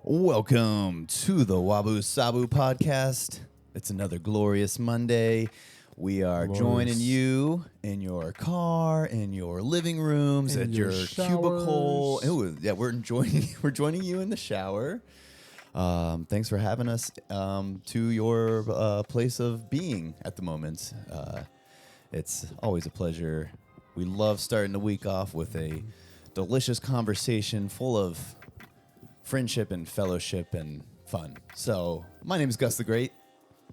Welcome to the WABU SABU podcast. It's another glorious Monday. We are joining you in your car, in your living rooms, at your cubicle. Ooh, yeah, we're joining you in the shower. Thanks for having us to your place of being at the moment. It's always a pleasure. We love starting the week off with a delicious conversation full of friendship and fellowship and fun. So, my name is Gus the Great.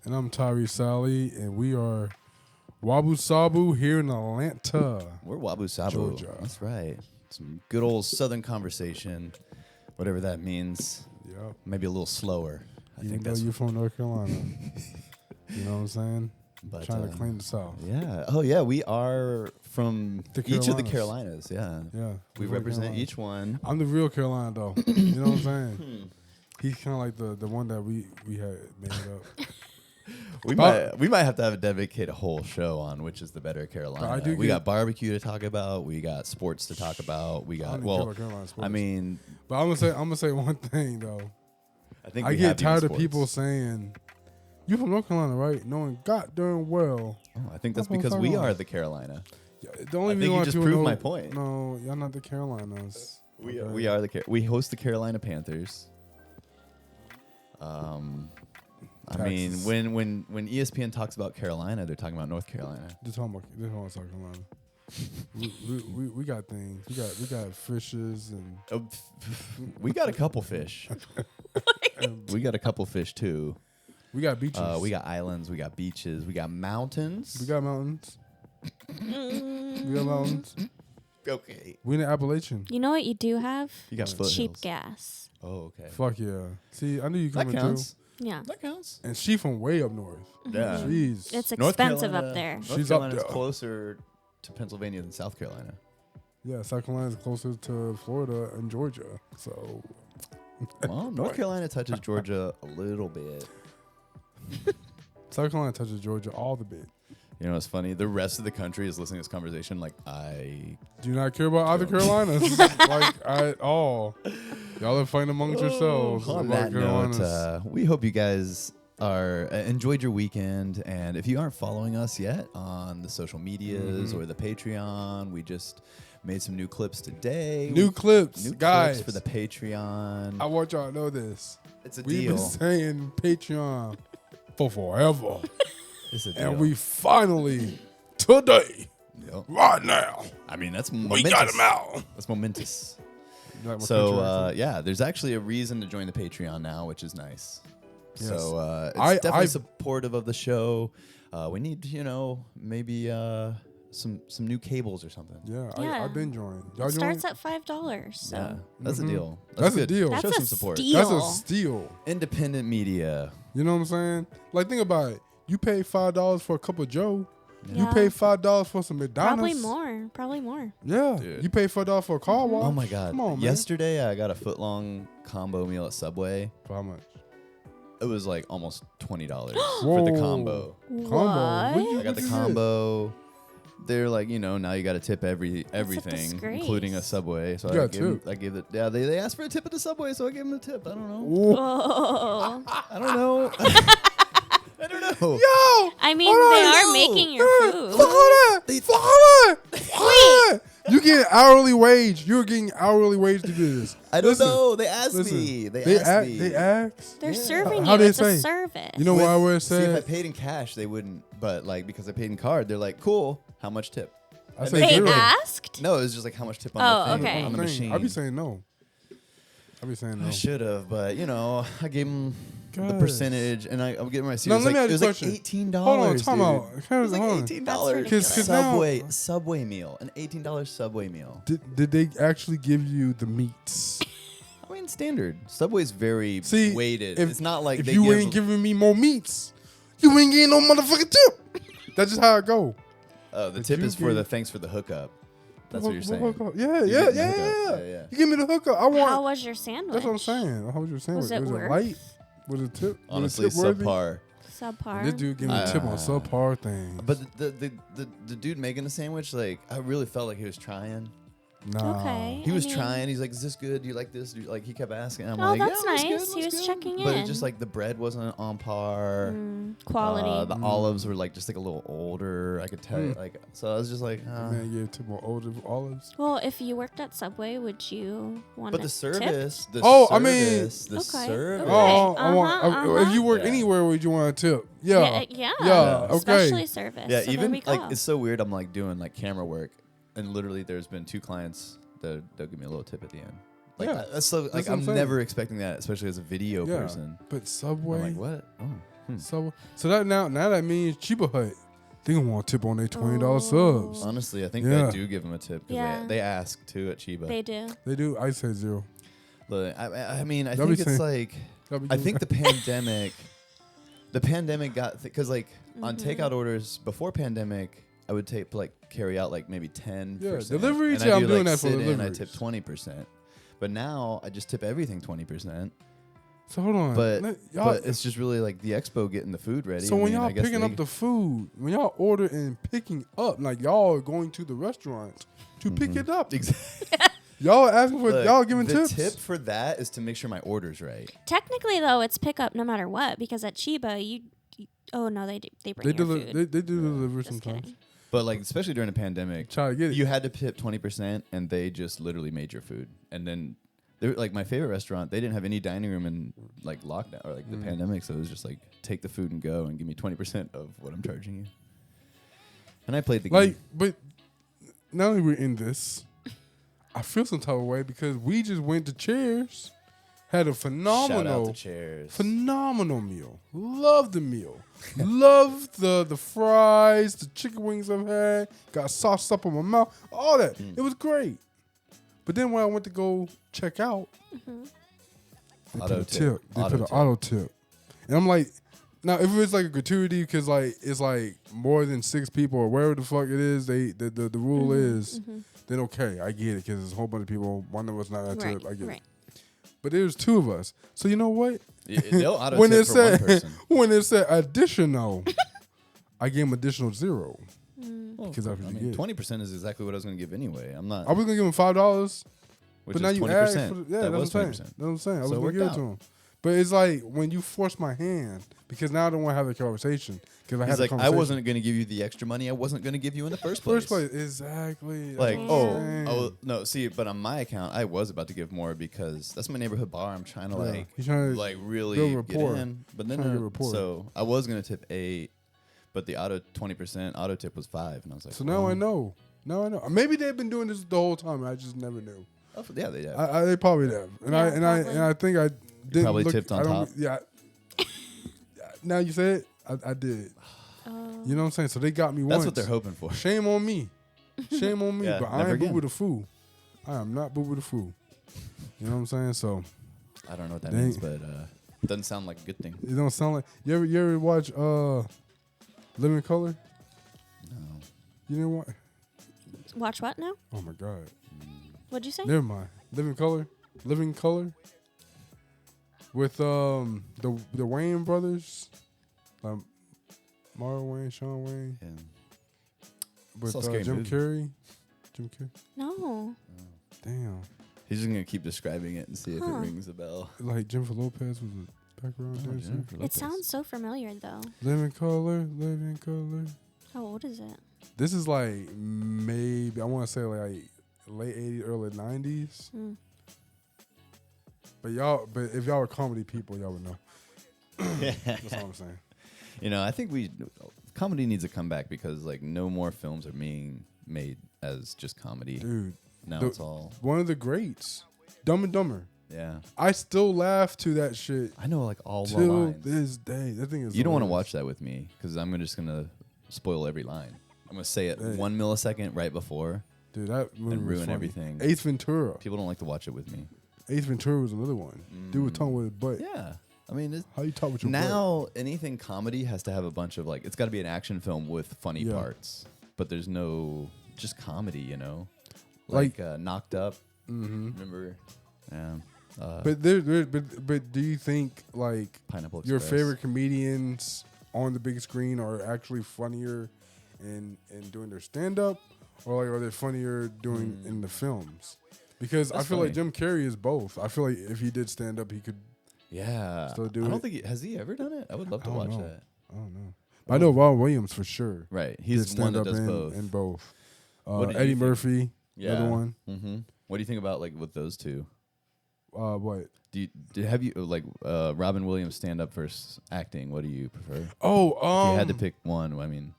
And I'm Tyree Sally, and we are WABU SABU here in Atlanta. We're WABU SABU. Georgia. That's right. Some good old Southern conversation, whatever that means. Yep. Maybe a little slower. I think that's you're from North Carolina. You know what I'm saying? But, trying to claim the South. Yeah. Oh, yeah. We are from each of the Carolinas. Yeah. Yeah. We represent each one. I'm the real Carolina, though. You know what I'm saying? He's kind of like the one that we had made up. We might have to dedicate a whole show on which is the better Carolina. We got barbecue to talk about. We got sports to talk about. We got I mean, but I'm gonna say one thing though. I get tired of people saying, "You from North Carolina, right?" Knowing goddamn well. Oh, I think that's because we are the Carolina. Yeah, the only I think you just proved my point. No, y'all not the Carolinas. We are we host the Carolina Panthers. I mean, when ESPN talks about Carolina, they're talking about North Carolina. They're talking about South Carolina. we got things. We got fishes and we got a couple fish. We got a couple fish too. We got beaches. We got islands. We got beaches. We got mountains. We got mountains. We got mountains. Okay. We in the Appalachian. You know what you do have? You got foothills. Cheap gas. Oh, okay. Fuck yeah. See, I knew you coming through. Yeah. That counts. And she from way up north. Yeah. Jeez. It's expensive up there. North Carolina's closer to Pennsylvania than South Carolina. Yeah, South Carolina's closer to Florida and Georgia. So. Well, North Carolina touches Georgia a little bit. South Carolina touches Georgia all the bit. You know what's funny? The rest of the country is listening to this conversation like I do not care about either Carolinas like at all. Y'all are fighting amongst yourselves. On that note, we hope you guys are enjoyed your weekend, and if you aren't following us yet on the social medias or the Patreon, we just made some new clips today. New clips for the Patreon. I want y'all to know this. It's a We've deal. Been saying Patreon for forever. It's a deal. And we finally, today, right now, I mean, that's momentous. We got them out. That's momentous. So, there's actually a reason to join the Patreon now, which is nice. Yes. So, it's definitely supportive of the show. We need, maybe some new cables or something. Yeah. I've been joining. Y'all starts at $5. So. Yeah, that's a deal. That's a deal. That's Show some support. That's a steal. Independent media. You know what I'm saying? Like, think about it. You pay $5 for a cup of Joe. Yeah. You pay $5 for some McDonald's. Probably more. Yeah. Dude. You pay $5 for a car wash. Oh my God. Come on, man. Yesterday I got a foot-long combo meal at Subway. For how much? It was like almost $20 for the combo. What? I got the combo. They're like, now you got to tip everything, including a Subway. So I gave it. Yeah, they asked for a tip at the Subway, so I gave them the tip. I don't know. Oh. I don't know. I don't know. Yo! I mean, they are making your food. Fuck on that! You get hourly wage. You're getting hourly wage to do this. I don't know. They asked me. They asked me. They asked? They're serving How you. they It's say? a service. You know what I would say? See, if I paid in cash, they wouldn't. But because I paid in card, they're like, cool. How much tip? I say they zero. asked? No, it was just like how much tip on the thing, okay. on the machine. I'd be saying no. I should have, but I gave them the percentage, and I'm getting my No, let me ask you a question. Like $18. Hold on, time out. It was like $18. Subway meal, an $18 Subway meal. Did they actually give you the meats? I mean, standard. Subway's very weighted. It's not like if you ain't giving me more meats, you ain't getting no motherfucking tip. That's just how it go. Oh, the tip is for the thanks for the hookup. That's what you're saying. Yeah. You give me the hookup. How was your sandwich? That's what I'm saying. How was your sandwich? Was it light? Was it tip? Honestly, subpar. This dude gave me a tip on subpar things. But the dude making the sandwich, like, I really felt like he was trying. Nah. Okay. He was trying. He's like, "Is this good? Do you like this?" Like he kept asking. I'm Oh, like, that's "Yeah, nice. He was checking in. But it's just like the bread wasn't on par. Quality. The olives were like just like a little older. I could tell you. Like, so I was just like, Man, yeah, tip more older olives. Well, if you worked at Subway, would you want? But the service, the service. service. If you work anywhere, would you want a tip? Yeah. Okay. Especially service. Yeah, so even like it's so weird. I'm like doing like camera work, and literally there's been 2 clients that they'll give me a little tip at the end. Like that's so like I'm never expecting that, especially as a video person. But Subway, I'm like what? Oh, Subway. So that now that means Chiba Hut, they gonna want a tip on their $20 subs. Honestly, I think they do give them a tip because they ask too at Chiba. They do. They do. I say 0. But I mean, I think it's like I think the pandemic got because like on takeout orders before pandemic, I would carry out like maybe 10%. Yeah, delivery. And I'm doing that for delivery. I tip 20%, but now I just tip everything 20%. So hold on, but it's just really like the expo getting the food ready. So when y'all picking up the food, when y'all order and picking up, like y'all are going to the restaurant to pick it up. Exactly. Y'all asking for y'all giving tips. The tip for that is to make sure my order's right. Technically, though, it's pickup no matter what because at Chiba, you oh no, they bring your food. They do deliver sometimes. Kidding. But like especially during the pandemic, try to get it. You had to tip 20%, and they just literally made your food. And then, like my favorite restaurant, they didn't have any dining room in like lockdown or like the pandemic, so it was just like take the food and go and give me 20% of what I'm charging you. And I played the game. But now that we're in this, I feel some type of way because we just went to Cheers, had a phenomenal meal. Loved the meal. Loved the fries, the chicken wings I've had. Got sauce up in my mouth. All that. It was great. But then when I went to go check out, they put a tip. They put an auto tip. And I'm like, now if it's like a gratuity because like it's like more than 6 people or wherever the fuck it is, the rule is, then okay, I get it because there's a whole bunch of people. One of us not that tip. I get it. But there's 2 of us. So you know what? They'll auto tip for one person. When it said additional, I gave them additional 0. Because I mean, 20% is exactly what I was going to give anyway. I'm not. I was going to give them $5, but now you add for that was 20%. That's what I'm saying. I was going to give it to them. But it's like when you force my hand, because now I don't want to have the conversation. Because I had the conversation. I wasn't going to give you the extra money I wasn't going to give you in the first place. Exactly. Like, no, see, but on my account, I was about to give more because that's my neighborhood bar. I'm trying to really get in. But then, so I was going to tip 8, but the 20% auto tip was 5. And I was like, so now I know. Now I know. Maybe they've been doing this the whole time. I just never knew. Oh, yeah, they have. They probably have. And I think I didn't probably tipped on top. Yeah. Now you say it, I did. You know what I'm saying? So they got me once. That's what they're hoping for. Shame on me. Shame on me. Yeah, but I ain't boo with a fool. I am not boo with a fool. You know what I'm saying? So I don't know what that means, but it doesn't sound like a good thing. It don't sound like you ever watch Living Color? No. You didn't watch? Watch what now? Oh my God. What'd you say? Never mind. Living Color. With the Wayne brothers. Marlon Wayne, Sean Wayne. Yeah. With Jim Carrey. No. Oh. Damn. He's just going to keep describing it and see if it rings a bell. Like Jennifer Lopez was a background dancer. It sounds so familiar, though. Living Color. How old is it? This is like maybe, I want to say like late 80s, early 90s. But if y'all were comedy people, y'all would know. That's all I'm saying. You know, I think comedy needs to come back because like no more films are being made as just comedy. Dude. Now it's all one of the greats. Dumb and Dumber. Yeah. I still laugh to that shit. I know like all the till lines. This day. That thing is You don't want to watch that with me because I'm just going to spoil every line. I'm going to say it 1 millisecond right before. Dude, that movie and ruin was funny. everything. Ace Ventura. People don't like to watch it with me. Ace Ventura was another one. Dude was talking with his butt. Yeah. I mean, how you talk with your butt? Now, anything comedy has to have a bunch of like, it's got to be an action film with funny parts. But there's no, just comedy, you know? Like Knocked Up. Remember? Yeah. But do you think like Pineapple Express. Your favorite comedians on the big screen are actually funnier and doing their stand up, or are they funnier doing in the films? Because That's I feel funny. like Jim Carrey is both. I feel like if he did stand up, he could. Yeah. Still do I don't it? think has he ever done it? I would love to I don't watch know. that. I don't know. But I know Robin Williams for sure. Right. Did He's one stand that up does both. in both. What do you Eddie think? Murphy, Yeah. another one. Mm-hmm. What do you think about like with those two? What? Have you like Robin Williams stand up versus acting? What do you prefer? Oh, If you had to pick one, I mean,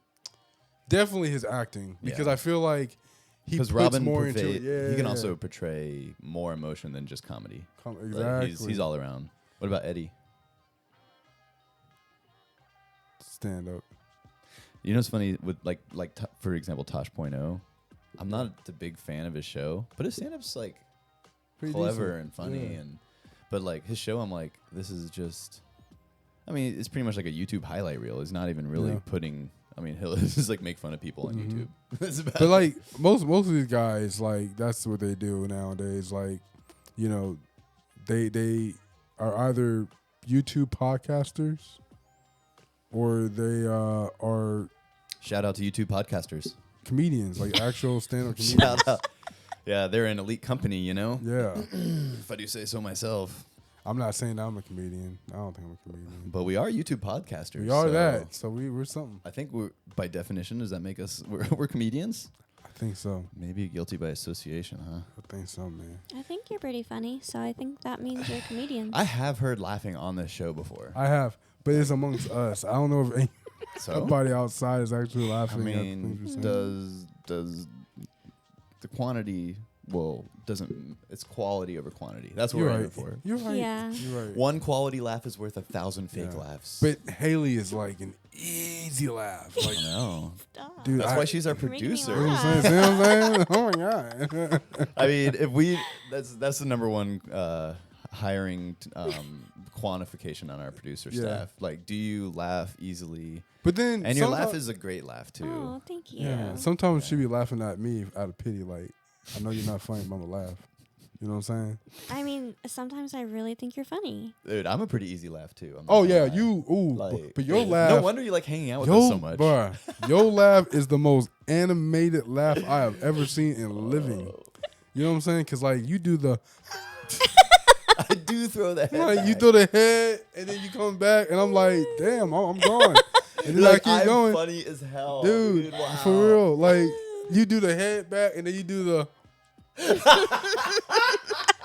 definitely his acting because Yeah. I feel like he puts because Robin more into it. Yeah, he can also portray more emotion than just comedy. exactly. Like, he's all around. What about Eddie? stand up. You know what's funny with for example Tosh.0. I'm not a big fan of his show, but his stand-up's like Pretty clever decent. and funny Yeah. but like his show, I'm like, this is just. I mean, it's pretty much like a YouTube highlight reel. He's not even really Yeah. putting. I mean, he'll just like make fun of people on Mhm. YouTube. That's about But like most of these guys, like that's what they do nowadays. Like, you know, they are either YouTube podcasters or they are Shout out to YouTube podcasters. comedians, like actual stand-up comedians. Shout out. Yeah, they're an elite company, you know. Yeah, If I do say so myself. I'm not saying that I'm a comedian. I don't think I'm a comedian. But we are YouTube podcasters. We are so that, so we're something. I think we're by definition. Does that make us we're comedians? I think so. Maybe guilty by association, huh? I think so, man. I think you're pretty funny, so I think that means you're a comedian. I have heard laughing on this show before. I have, but it's amongst us. I don't know if So anybody outside is actually I laughing at mean, things we're saying. does the quantity? Well, doesn't it's quality over quantity? That's what You're we're right. aiming for. You're right. Yeah. You're right. One quality laugh is worth 1,000 fake Yeah. laughs. But Haley is like an easy laugh. Like, I know. Stop. dude, That's why she's our You're making me producer. You know what laugh. I'm saying? See what I'm saying? Oh my god. I mean, if we that's the number one hiring quantification on our producer Yeah. staff. Like, do you laugh easily? But then And your laugh someti- is a great laugh too. Oh, thank you. yeah. Sometimes she be laughing at me out of pity. Like, I know you're not funny, but I'm gonna laugh. You know what I'm saying? I mean, sometimes I really think you're funny. Dude, I'm a pretty easy laugh too. I'm not Oh gonna yeah, lie. you. Ooh, Like, but your no laugh. wonder you like hanging out with us so much. Bruh, your laugh is the most animated laugh I have ever seen in living. You know what I'm saying? Because like you do the. I do throw that. Like you throw the head and then you come back and I'm like, damn, I'm gone. And then like, I keep I'm going, funny as hell, dude. Wow. For real, like you do the head back and then you do the.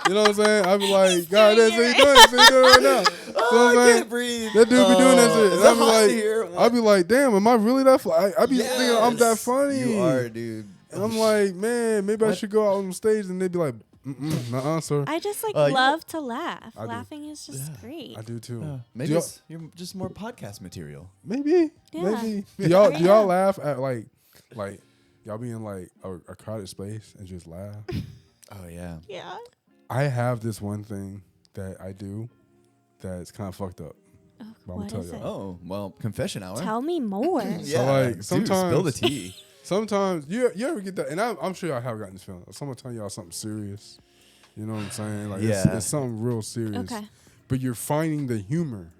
You know what I'm saying? I be like, God, that's what you doing. That's what you doing right now. You know Oh, what I'm I saying? can't breathe. That dude be doing that shit. Is And it I be hot like, in here? I be like, damn, am I really that funny? I be thinking I'm that Yes, funny. You are, dude. And I'm like, man, maybe I should go out on stage and they be like, nuh-uh, sir. I just like you- love to laugh. I do. Laughing is just great. I do too. Maybe Do y'all- you're just more podcast material. Maybe. Yeah. Maybe. Do Yeah. y'all laugh at like y'all be in like a crowded space and just laugh? Oh yeah. Yeah. I have this one thing that I do that's kind of fucked up. Oh, But I'ma what tell is it? y'all. Oh well, confession hour. Tell me more. Yeah, like, dude, sometimes- spill the tea. Sometimes you ever get that, and I'm sure I have gotten this feeling. Someone telling y'all something serious. You know what I'm saying? Like Yeah. it's something real serious. Okay. But you're finding the humor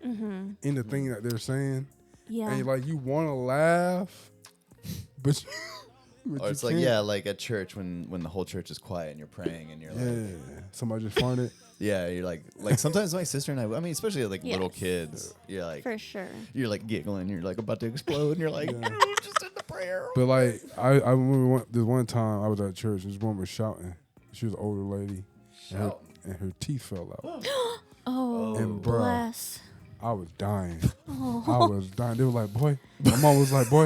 Mm-hmm. in the thing that they're saying, Yeah. and you're like you want to laugh, but, but Or you it's like can't. yeah, like at church when the whole church is quiet and you're praying and you're like, Yeah, somebody just farted. yeah, you're like sometimes my sister and I mean especially like little Yes. kids, you're like For sure. you're like giggling, you're like about to explode, and you're like Yeah. just in the prayer. But like I remember this one time I was at church and this woman was shouting. She was an older lady, and her teeth fell out. Oh, And bruh. bless. I was dying. Oh. I was dying. They were like, boy. My mom was like, boy.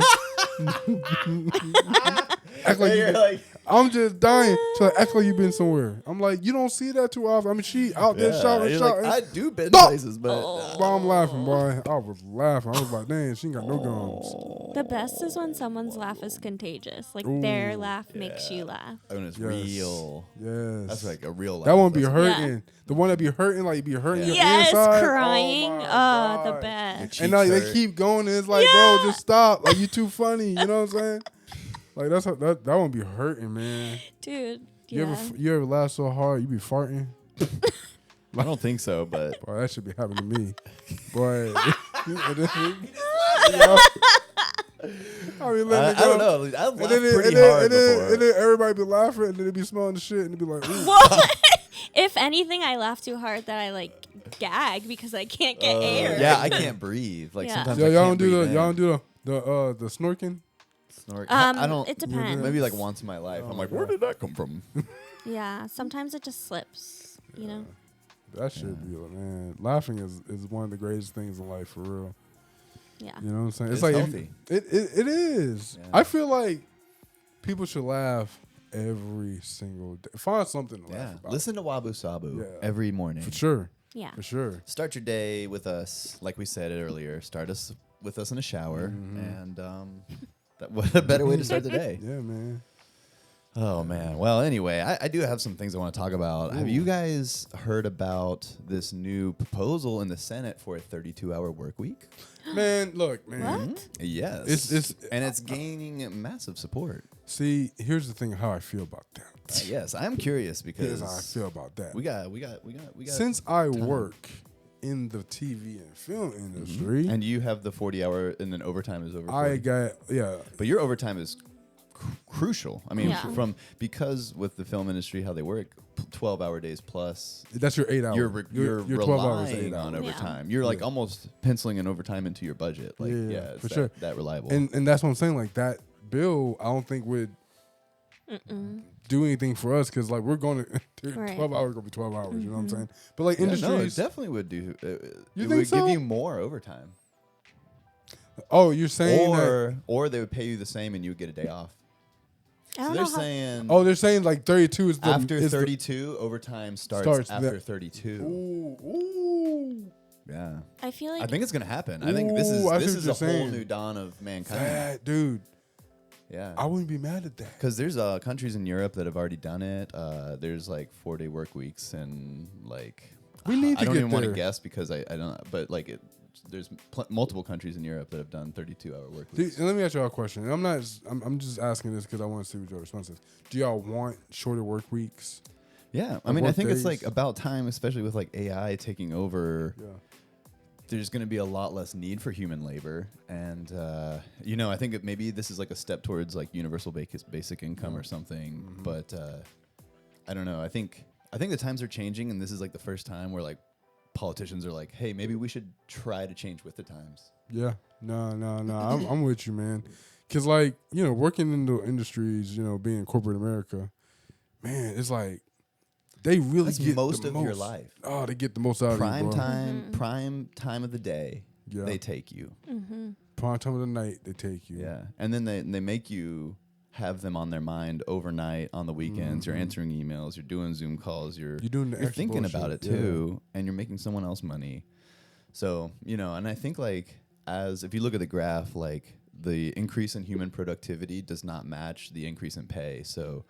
Act like You're you like, I'm just dying. She's like, act like you've been somewhere. I'm like, you don't see that too often. I mean, she out there shouting, you're shouting. like, I do been Stop! places, but Boy, I'm laughing, boy. I was laughing. I was like, dang, she ain't got no gums. The best is when someone's laugh is contagious. Like their laugh makes you laugh. when it's Yes. real. Yes. That's like a real. that one be That's- hurting. The one that be hurting, like be hurting your Yes, inside. crying. Oh, my Oh, the God. best. And like they hurt. keep going, and it's like, bro, just stop. Like you too funny. You know what I'm saying? Like that's how, that one be hurting, man. Dude. You Yeah. you ever laugh so hard you be farting? I don't think so, but Boy, that should be happening to me. Boy. I mean, let it I go. don't know. I've laughed And pretty hard before. and then everybody be laughing, and then they be smelling the shit, and they be like, ooh. If anything, I laugh too hard that I like gag because I can't get air. Yeah, I can't breathe. Like Yeah. sometimes Y'all I don't can't do breathe the y'all in. don't do the snorking. Snort. I don't. It depends. Maybe like once in my life. I'm like, where did that come from? Yeah, sometimes it just slips. You know. That should be man. Laughing is one of the greatest things in life for real. Yeah. You know what I'm saying? It's like healthy. It is. Yeah. I feel like people should laugh every single day. Find something to Yeah. laugh about. Listen to WABU SABU Yeah. every morning. For sure. Yeah. For sure. Start your day with us, like we said it earlier. Start us with us in a shower, Mm-hmm. and what a better way to start the day. Yeah, man. Oh man. Well, anyway, I do have some things I want to talk about. Have you guys heard about this new proposal in the Senate for a 32-hour work week? Man, look, man. What? Yes. It's gaining massive support. See, here's the thing how I feel about that. Yes, I'm curious because Here's how I feel about that. we got. Since I work in the TV and film industry, And you have the 40-hour, and then overtime is over. I 40. got But your overtime is crucial. I mean, Yeah. because with the film industry, how they work, 12-hour days plus. that's your 8 hours. You're 12 hours, 8 relying on hours. overtime. You're like almost penciling in overtime into your budget. Like, Yeah, it's for that, sure. that reliable. And that's what I'm saying. Like that bill, I don't think would do anything for us because like we're going to Right. 12 hours gonna be 12 hours. You know what I'm saying? But like Yeah, no, it industries. definitely would do. You it think would so? give you more overtime, Oh, you're saying that? or they would pay you the same and you would get a day off. I So don't they're know how. saying Oh, they're saying like 32 is the after is 32, overtime starts after the- 32. Ooh. Yeah, I feel like I think it's gonna happen. I think this is Ooh, I see this what is you're a whole saying. new dawn of mankind. That dude, Yeah, I wouldn't be mad at that. because there's countries in Europe that have already done it. There's like 4-day work weeks and like We need I to don't get even want to there. guess because I don't. But like there's multiple countries in Europe that have done 32-hour work Dude, weeks. and let me ask y'all a question. And I'm just asking this because I want to see what your response is. Do y'all want shorter work weeks? Yeah, I Like mean, I work think it's like days? about time, especially with like AI taking over. Yeah. There's going to be a lot less need for human labor, and I think maybe this is like a step towards like universal basic income or something. Mm-hmm. But I don't know. I think the times are changing, and this is like the first time where like politicians are like, hey, maybe we should try to change with the times. Yeah. No. I'm with you, man. Because, like, working in the industries, being corporate America, man, it's like they really That's get most the of your life. Oh, they get the most out of Prime you, bro. time, prime time of the day, Yeah. they take you. Prime time of the night, they take you. Yeah, and then they make you have them on their mind overnight on the weekends. You're answering emails, you're doing Zoom calls, you're doing the you're extra thinking bullshit. about it too, and you're making someone else money. So and I think like if you look at the graph, like the increase in human productivity does not match the increase in pay. So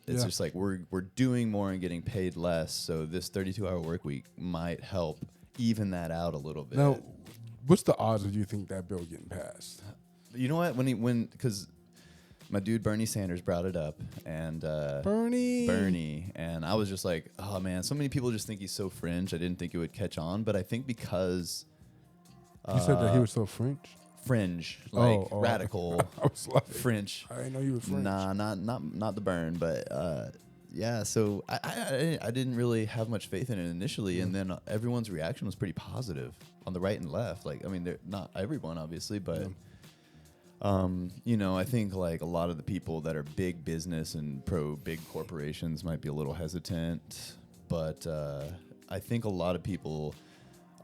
it's just like we're doing more and getting paid less. So this 32-hour work week might help even that out a little bit. Now, what's the odds of you think that bill getting passed? You know what? Because my dude Bernie Sanders brought it up, and Bernie, and I was just like, oh man, so many people just think he's so fringe. I didn't think it would catch on, but I think because You said that he was so French? fringe, like Oh. radical, I was like, French. I didn't know you were French. Nah, not the burn, but yeah. So I didn't really have much faith in it initially, and then everyone's reaction was pretty positive on the right and left. Like, I mean, they're not everyone obviously, but I think like a lot of the people that are big business and pro big corporations might be a little hesitant, but I think a lot of people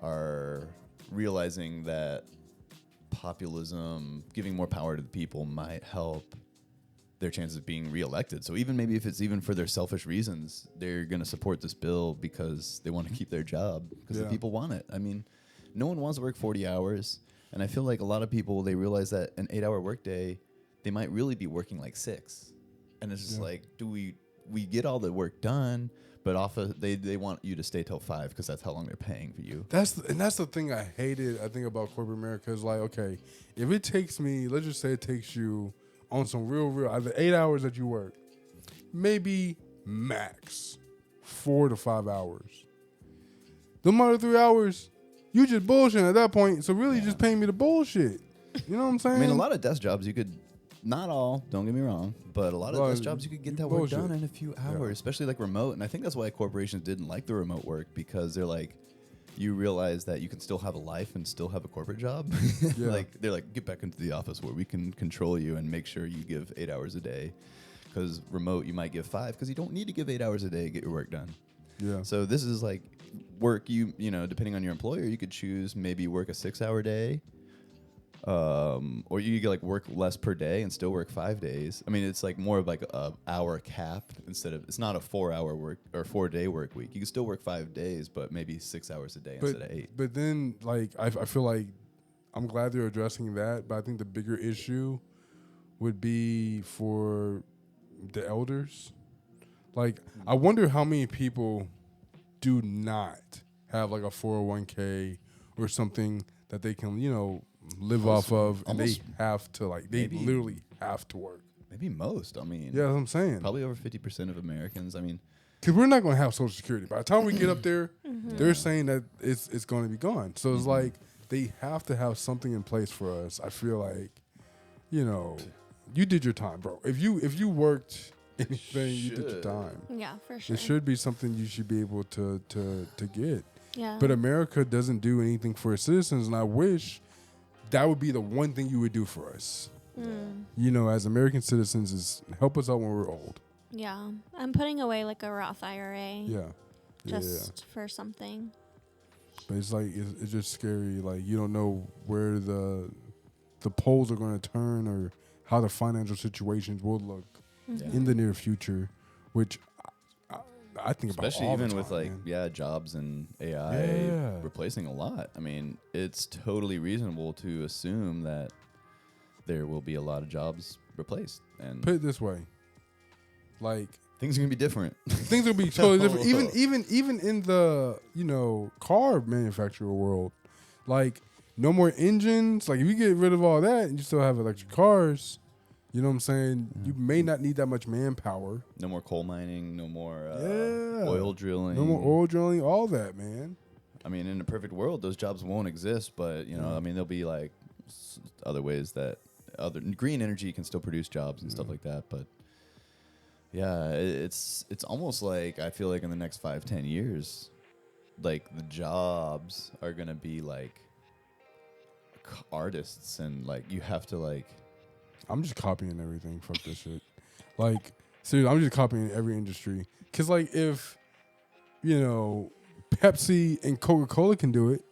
are realizing that populism, giving more power to the people, might help their chances of being reelected. So even maybe if it's even for their selfish reasons, they're going to support this bill because they want to keep their job because the people want it. I mean, no one wants to work 40 hours. And I feel like a lot of people, they realize that an 8-hour workday, they might really be working like 6. And it's just like, do we get all the work done, but they want you to stay till 5 because that's how long they're paying for you. That's the thing I hated. I think about corporate America is like, okay, if it takes me, let's just say it takes you on some real, either 8 hours that you work, maybe max 4 to 5 hours. The other 3 hours, you just bullshit at that point. So really, you just paying me the bullshit. You know what I'm saying? I mean, a lot of desk jobs you could, not all, don't get me wrong, but a lot of desk jobs you could get that work done in a few hours, especially like remote. And I think that's why corporations didn't like the remote work, because they're like, you realize that you can still have a life and still have a corporate job. Like they're like, get back into the office where we can control you and make sure you give 8 hours a day. Because remote, you might give 5 because you don't need to give 8 hours a day to get your work done. Yeah. So this is like work you know, depending on your employer, you could choose maybe work a 6-hour day, or you could like work less per day and still work 5 days. I mean, it's like more of like a hour cap instead of, it's not a 4-hour work or 4-day work week. You can still work 5 days, but maybe 6 hours a day instead of 8. But then like I feel like I'm glad they're addressing that, but I think the bigger issue would be for the elders. Like, I wonder how many people do not have like a 401k or something that they can, you know, live off of, and they have to like, they literally have to work. Maybe most. I mean, yeah, that's what I'm saying. Probably over 50% of Americans. I mean, because we're not going to have Social Security. By the time we get up there, they're saying that it's going to be gone. So it's like they have to have something in place for us. I feel like, you know, you did your time, bro. If you worked anything, you did your time. Yeah, for sure. It should be something you should be able to get. Yeah. But America doesn't do anything for its citizens, and I wish that would be the one thing you would do for us. You know, as American citizens, is help us out when we're old. Yeah. I'm putting away like a Roth IRA. Yeah. Just for something. But it's like, it's just scary. Like, you don't know where the polls are going to turn or how the financial situations will look in the near future, which I think about especially all even the time, with like man. jobs and AI replacing a lot. I mean, it's totally reasonable to assume that there will be a lot of jobs replaced. And put it this way, like, things are gonna be different. Things will be totally different. Even in the, you know, car manufacturer world, like, no more engines. Like, if you get rid of all that and you still have electric cars, you know what I'm saying? You may not need that much manpower. No more coal mining. No more oil drilling. No more oil drilling. All that, man. I mean, in a perfect world, those jobs won't exist. But you know, I mean, there'll be like other ways that other green energy can still produce jobs and stuff like that. But yeah, it's almost like I feel like in the next 5-10 years, like the jobs are gonna be like artists, and like you have to like. I'm just copying everything. Fuck this shit. Like, seriously, I'm just copying every industry. Cause like, if, you know, Pepsi and Coca-Cola can do it,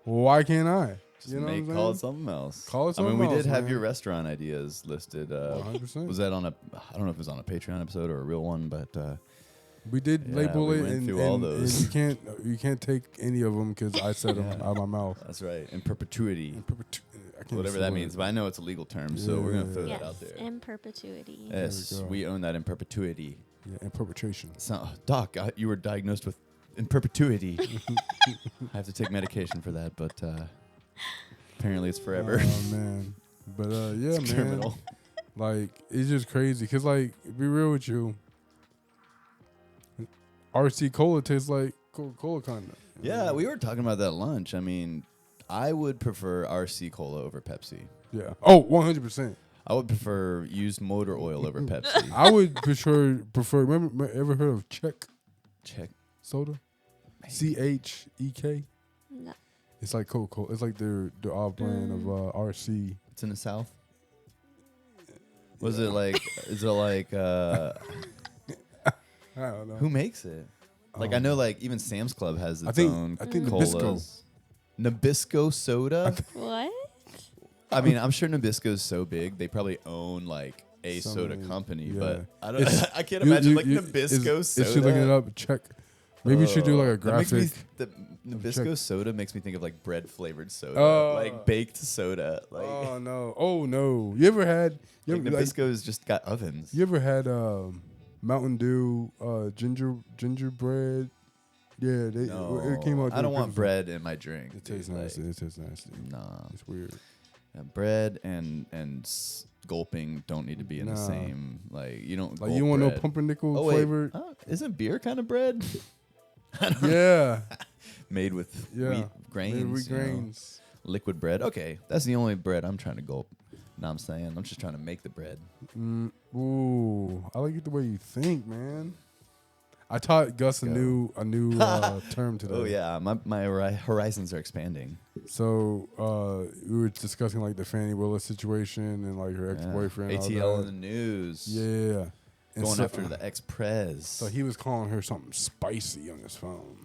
why can't I? Just call it something else. Call it something else. I mean, we did have your restaurant ideas listed. 100%. Was that on a? I don't know if it was on a Patreon episode or a real one, but we did label we it, went and, through all those. And you can't take any of them because I said them out of my mouth. That's right. In perpetuity. Whatever that means, but I know it's a legal term, so we're gonna throw that out there. In perpetuity. Yes, we own that in perpetuity. Yeah, in perpetration. So, Doc, you were diagnosed with in perpetuity. I have to take medication for that, but apparently it's forever. Oh man, but yeah, it's man. Criminal. Like, it's just crazy, cause like, be real with you, RC Cola tastes like Coca-Cola kind of. Yeah, we were talking about that at lunch. I mean, I would prefer RC Cola over Pepsi. Yeah. Oh, 100%. I would prefer used motor oil over Pepsi. I would prefer. Remember, ever heard of Czech soda? CHEK. No. It's like Coca-Cola. It's like their off brand of RC. It's in the South. Was it like? Is it like? I don't know. Who makes it? Like I know, like even Sam's Club has its own. I think Nabisco. Nabisco soda. What? I mean, I'm sure Nabisco's so big they probably own like a soda company, but I don't. I can't imagine like Nabisco soda. Is she looking it up? Check. Maybe you should do like a graphic. The Nabisco soda makes me think of like bread flavored soda, like baked soda. Like, oh no! You ever had? Nabisco's just got ovens. You ever had Mountain Dew gingerbread? Yeah, it came out. I don't want bread in my drink. It tastes nasty. It tastes nasty. Nah, it's weird. Yeah, bread and gulping don't need to be in the same. Like you don't. Like you want no pumpernickel flavored? Isn't beer kind of bread? Yeah. Made with wheat grains. Made with grains. Liquid bread. Okay, that's the only bread I'm trying to gulp. Know what I'm saying? I'm just trying to make the bread. Ooh, I like it the way you think, man. I taught Gus a new term today. Oh yeah, my horizons are expanding. So we were discussing like the Fannie Willis situation and like her ex-boyfriend. ATL in the news. Yeah. And Going after the ex-prez. So he was calling her something spicy on his phone.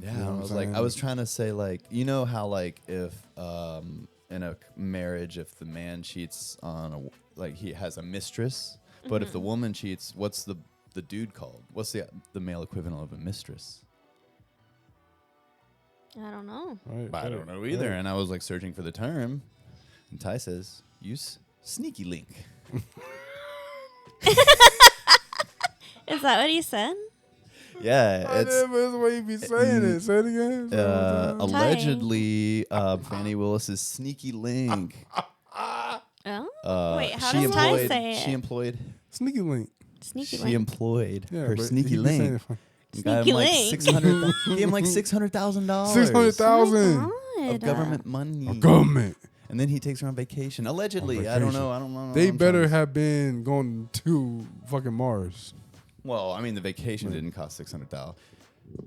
Yeah, You know I was trying to say like, you know how like if in a marriage, if the man cheats on like he has a mistress, but if the woman cheats, what's the dude called? What's the male equivalent of a mistress? I don't know. Right, I don't know either. Right. And I was like searching for the term, and Ty says use sneaky link. Is that what he said? Yeah, it's the way you be saying it. Say it again. Allegedly, Fannie Willis's sneaky link. Oh, wait, how does Ty say it? She employed sneaky link. Sneaky she link. employed Yeah, her sneaky link. Got him like $600,000. Gave him like $600,000. $600,000 of government money. Of government. And then he takes her on vacation. Allegedly, I don't know. They better have been going to fucking Mars. Well, I mean, the vacation didn't cost $600,000.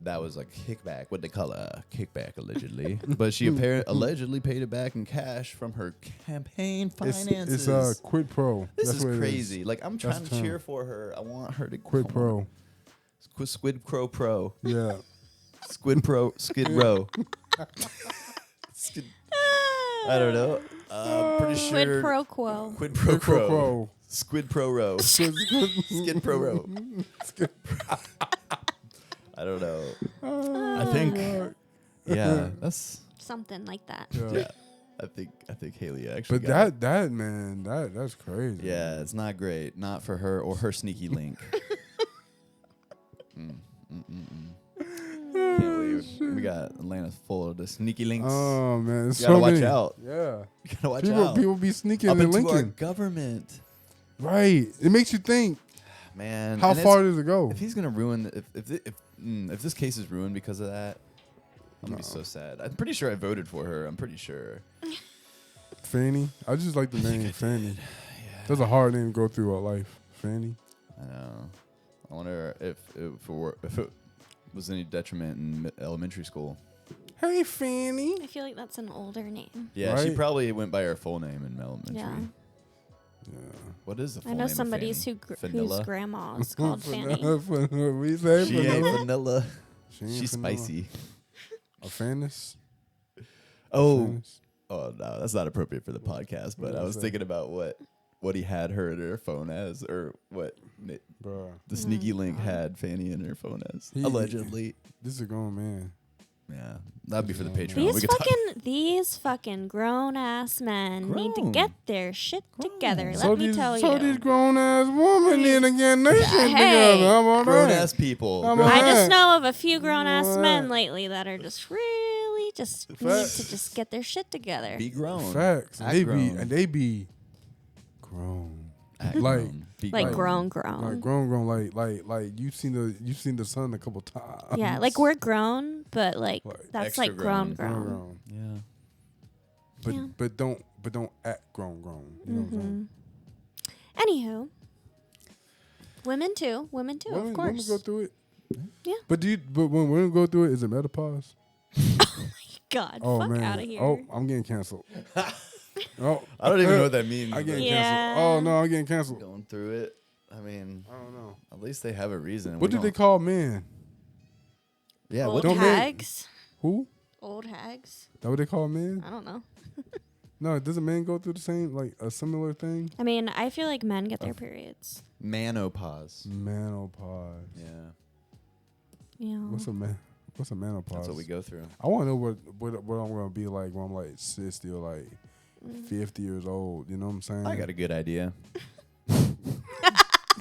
That was like kickback. What they call a kickback, allegedly. But she allegedly paid it back in cash from her campaign finances. It's quid pro. This is crazy. Like, I'm trying to cheer for her. I want her to quid pro. Squid Crow Pro. Yeah. Skid Row. I don't know. Pretty sure. Quid pro quo. Quid pro quo. Squid pro row. Skid pro row. I don't know. I think. Yeah, that's something like that. Yeah. I think Haley actually. But that's crazy. Yeah, it's not great. Not for her or her sneaky link. Can't believe we got Atlanta full of the sneaky links. Oh man, you gotta watch out. Yeah, you gotta watch out. People be sneaking up and into linking. Our government. Right. It makes you think. Man, how far does it go? If he's gonna ruin, if this case is ruined because of that, I'm gonna be so sad. I'm pretty sure I voted for her. I'm pretty sure. Fannie. I just like the name Fannie. Yeah. That's a hard name to go through our life. Fannie. I know. I wonder if it was any detriment in elementary school. Hey, Fannie. I feel like that's an older name. Yeah, right? She probably went by her full name in elementary. Yeah. What is the full name? I know somebody whose grandma is called Fannie. We say she ain't vanilla. She's spicy. A Fannis? Oh no, that's not appropriate for the podcast. But I was thinking about what he had her in her phone as, or what the sneaky link had Fannie in her phone as. Allegedly. This is a grown man. Yeah, that'd be for the Patreon. These fucking grown ass men need to get their shit together. So these grown ass women need to get their shit together. How about grown ass people. I just know of a few grown ass men lately that are just really need to just get their shit together. Be grown. Facts. They be grown. Like grown. Like grown. Like you've seen the sun a couple times. Yeah, like we're grown, but like that's like grown. Yeah. But don't act grown. You know what I'm saying? Anywho, women too, of course. Women go through it. Yeah. But when women go through it, is it menopause? Oh my God! Fuck out of here. Oh, I'm getting canceled. Oh, I don't even know what that means. I'm getting canceled. Oh no, I'm getting canceled. Going through it. I mean, I don't know. At least they have a reason. What do they call men? Yeah, old hags. Who? Old hags. That what they call men? I don't know. No, doesn't men go through the same, like a similar thing? I mean, I feel like men get their periods. Menopause. Yeah. Yeah. What's a menopause? That's what we go through. I want to know what I'm gonna be like when I'm like 60 or like 50 years old. You know what I'm saying? I got a good idea.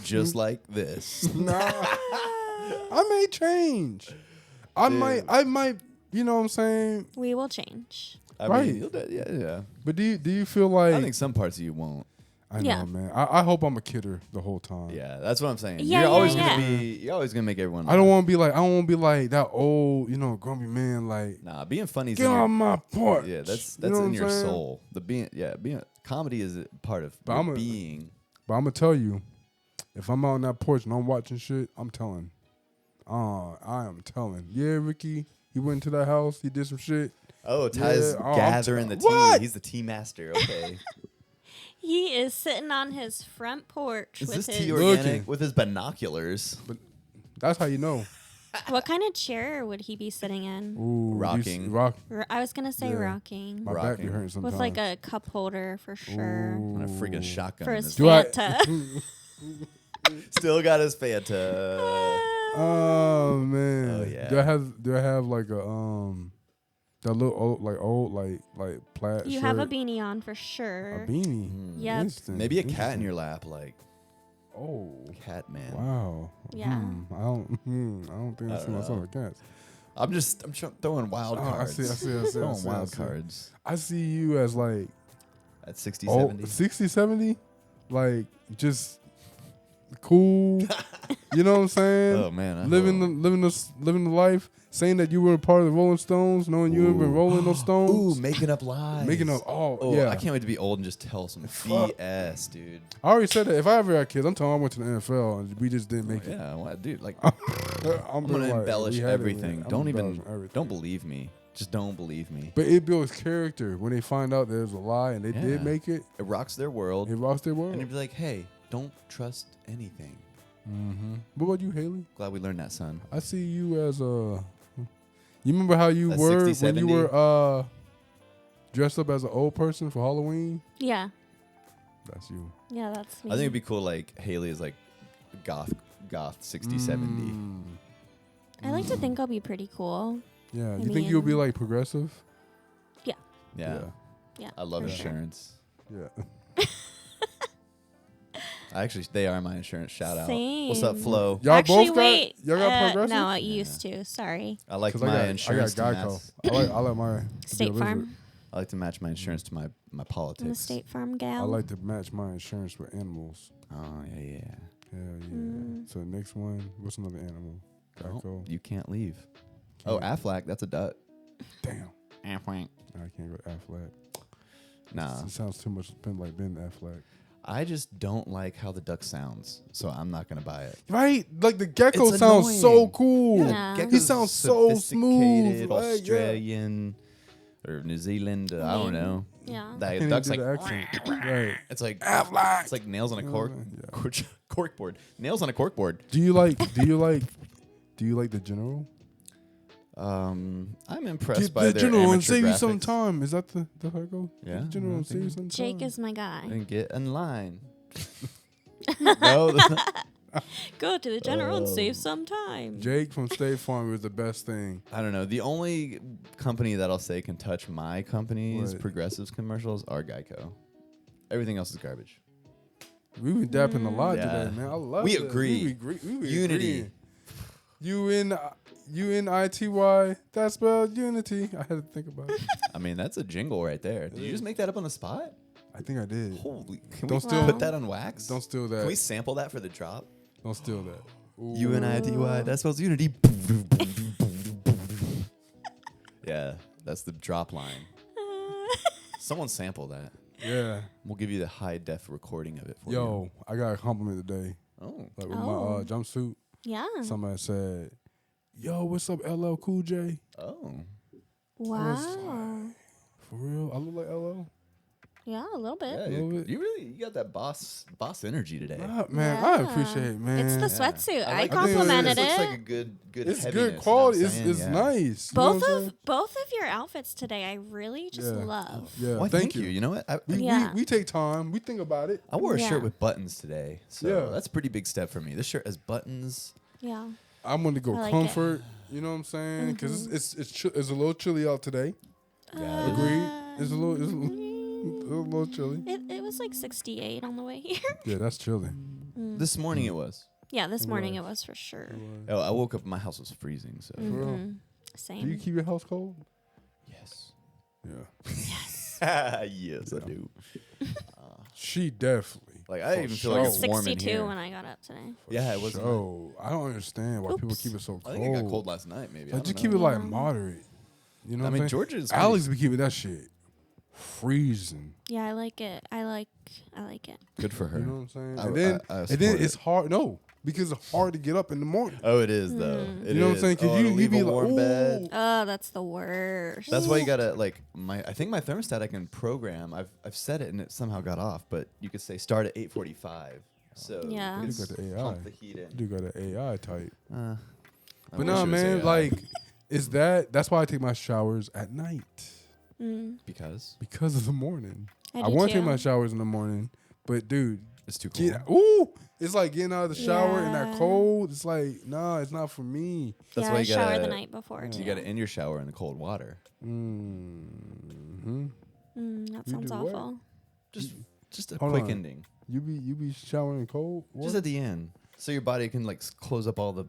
Just like this. Nah. I may change. I might. You know what I'm saying? We will change. I mean, yeah. But do you feel like? I think some parts of you won't. I Yeah. know, man. I hope I'm a kidder the whole time. Yeah, that's what I'm saying. Yeah, you're always yeah, gonna yeah. be. You're always gonna make everyone. I don't laugh. want to be like that old, grumpy man. Like, Nah, being funny is get in your, on my porch. yeah, that's You know what in I'm your saying? soul. Being comedy is a part of But your I'm a- being. But I'm gonna tell you, if I'm out on that porch and I'm watching shit, I'm telling. I am telling. Yeah, Ricky, he went into that house. He did some shit. Oh, Ty's Yeah, I'm gathering the tea. What? He's the tea master. Okay. He is sitting on his front porch Is with this tea his. organic Looking. with his binoculars? That's how you know. What kind of chair would he be sitting in? Ooh, Rocking. I was gonna say Yeah. rocking. My back be Rocking. hurting sometimes. With like a cup holder for sure. And a freaking shotgun. For in his his Do I- Fanta. Still got his Fanta. Oh man. Oh, yeah. Do I have like a that little old like plaid You shirt? have a beanie on for A sure. beanie. Yep. Instant, Maybe a cat in instant. your lap, like Oh. cat man. Wow. Yeah. I don't think I see don't myself know. as cats. I'm throwing wild Oh, cards. I see. Throwing wild cards I see you as like at 60, oh, 70. 60, 70, like just cool. You know what I'm saying? Oh man, I living hope. the life, saying that you were a part of the Rolling Stones, knowing you have been rolling those Stones. Ooh, making up lies. Making up. Oh, Yeah. I can't wait to be old and just tell some Fuck. BS, dude. I already said that if I ever had kids, I'm telling them I went to the NFL and we just didn't make it. Yeah, well, dude, like I'm I'm gonna like, embellish we had it, everything. man. I'm Don't embellishing everything. don't believe me. Just don't believe me. But it builds character when they find out there's a lie and they Yeah. did make it. It rocks their world, It rocks their world. and you'd be like, hey, don't trust anything. Mm-hmm. What about you, Haley? Glad we learned that, son. I see you as a. You remember how you A were 60, when you 70? were dressed up as an old person for Halloween? Yeah. That's you. Yeah, that's me. I think it'd be cool. Like Haley is like goth 60, 70. Mm. I like to think I'll be pretty cool. Yeah, I you think you'll be mean- like progressive? Yeah. Yeah. I love for sure. insurance. Yeah. Actually, they are my insurance. Shout out. Same. What's up, Flo? Y'all Actually, both wait. got progressive. No, I used to. Sorry. I like 'Cause my insurance I to got match. Geico. I like my State yeah, Farm. I like to match my insurance to my I'm a politics. State Farm gal. I like to match my insurance with animals. Oh yeah. Hell yeah. Mm. So next one, what's another animal? Oh, Geico. you can't leave. Oh, Can't- Aflac. That's a duck. Damn. Aflac. I can't go Affleck. Nah, It sounds too much like Ben Affleck. I just don't like how the duck sounds, so I'm not gonna buy it. Right? Like the gecko It's sounds so annoying. cool. Yeah. Gecko's He sounds so sophisticated, smooth. Like, yeah. Australian or New Zealand. I don't know. Yeah. That Can't duck's even like do the accent. Right. it's like Affleck. it's like nails on a cork Yeah. cork board. Nails on a cork board. Do you like the general? I'm impressed by the their general amateur and save you graphics. some time. Is that the how it goes? Yeah, The general I and save you think- some time. Jake is my guy. And get in line. No, that's not- Go to the general and Oh. save some time. Jake from State Farm is the best thing. I don't know. The only company that I'll say can touch my company's What? Progressives commercials are Geico. Everything else is garbage. We've been dapping a lot Yeah. today, man. I love We this. agree. We Unity. UNITY. That's spelled unity. I had to think about it. I mean, that's a jingle right there. Did you just make that up on the spot? I think I did. Holy! Can Don't we steal- put that on wax? Don't steal Can we that. sample that for the drop? Don't steal that. Ooh. UNITY. That spells unity. Yeah, that's the drop line. Someone sample that. Yeah. We'll give you the high def recording of it for you. Yo, I got a compliment today. Oh. Like with Oh. my jumpsuit. Yeah. Somebody said, "Yo, what's up, LL Cool J?" Oh. Wow. For real? I look like LL? Yeah, a little bit. Yeah, Love you, it. you got that boss energy today. Nah, man, I Yeah. appreciate it, man. It's the Yeah. sweatsuit. I like it. complimented This it. looks like a good It's heaviness, good you know quality. what I'm It's saying? Yeah. nice. You know both what I'm both of your outfits today, I really just Yeah. love. saying? Yeah, Why, thank you. You know what? We take time. We think about it. I wore a Yeah. shirt with buttons today, so Yeah. that's a pretty big step for me. This shirt has buttons. Yeah. I'm gonna go I like comfort. You know what I'm saying? Because it's a little chilly out today. Yeah. Agreed. It's a little chilly. It was like 68 on the way here. Yeah, that's chilly. This morning it was. Yeah, this morning it was for sure. Oh, I woke up. My house was freezing. So real? Mhm. Do you Same. keep your house cold? yes, Yeah. yes, I do. She definitely. Like I For even feel sure. like It's it's warm in 62 here. when I got up today. Yeah, it wasn't. So I don't understand why people Oops. keep it so I cold. think it got cold last night. Maybe. I Like, don't just keep it know. like moderate. You know I what mean, I'm saying? Georgia's Alex be keeping that shit freezing. Yeah, I like it. I like it. good for her. You know what I'm saying? I- And then, I and then support it's it. hard. No, because it's hard to get up in the morning. Oh, it is though. It You know what I'm is. saying? Cause Oh, you to leave be a like, warm bed. ooh. Oh, that's the worst. That's why you gotta like I think my thermostat I can program. I've set it and it somehow got off, but you could say start at 8:45. So Yeah. you You could got the AI. pump the heat in. You got an AI type. I But wish no, it was man, AI. like, is that's why I take my showers at night because because of the morning. I I do want to too. take my showers in the morning, but dude, it's too cold. it's like getting out of the shower in that Yeah. cold. It's like, nah, it's not for me. That's yeah, why I you shower gotta the night before too. you gotta end your shower in the cold water. Mm-hmm. That You sounds do what? awful. Just a Hold quick on. ending. You be showering cold? What? Just at the end, so your body can like close up all the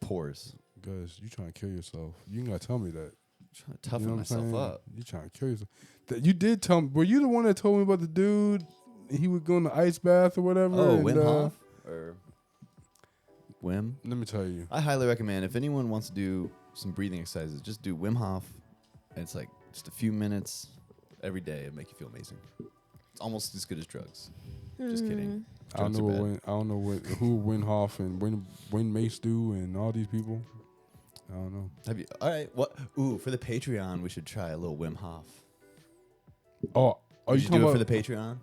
pores. Guys, you trying to kill yourself. You ain't gotta tell me that. Trying to toughen You know what I'm myself saying? up. You trying to kill yourself. That you did tell me. Were you the one that told me about the dude? He would go in the ice bath or whatever. Oh, and, Wim Hof or Wim. Let me tell you. I highly recommend if anyone wants to do some breathing exercises, just do Wim Hof. And it's like just a few minutes every day. It'll make you feel amazing. It's almost as good as drugs. Just kidding. I don't Drugs know are bad. I don't know who Win Hof and Win Mace do and all these people. I don't know. Have you? All right. What? Ooh, for the Patreon, we should try a little Wim Hof. Oh, are Would you you talking do it about for the Patreon?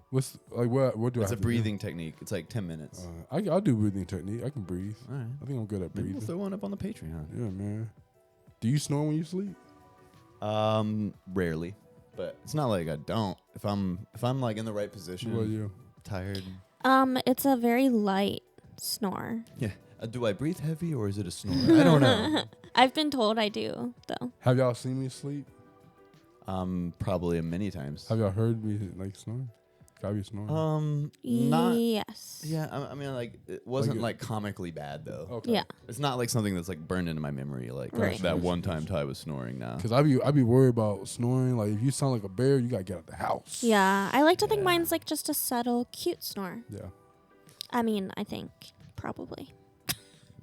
what's like what do I It's a have to do? breathing technique. It's like 10 minutes. I'll do breathing technique. I can breathe. All right. I think I'm good at Maybe breathing. we'll throw one up on the Patreon. Yeah, man. Do you snore when you sleep? Rarely, but it's not like I don't. If I'm like in the right position, Well, yeah. tired. It's a very light snore. Yeah. Do I breathe heavy or is it a snore? I don't know. I've been told I do though. Have y'all seen me sleep? Probably many times. Have y'all heard me like snoring? Gotta be snoring. Not. Yes. Yeah, I mean, like it wasn't like comically bad though. Okay. Yeah. It's not like something that's like burned into my memory, like Right. that one time Ty was snoring. Now, Cause I be worried about snoring. Like if you sound like a bear, you gotta get out the house. Yeah. I like to think mine's like just a subtle, cute snore. Yeah. I mean, I think probably.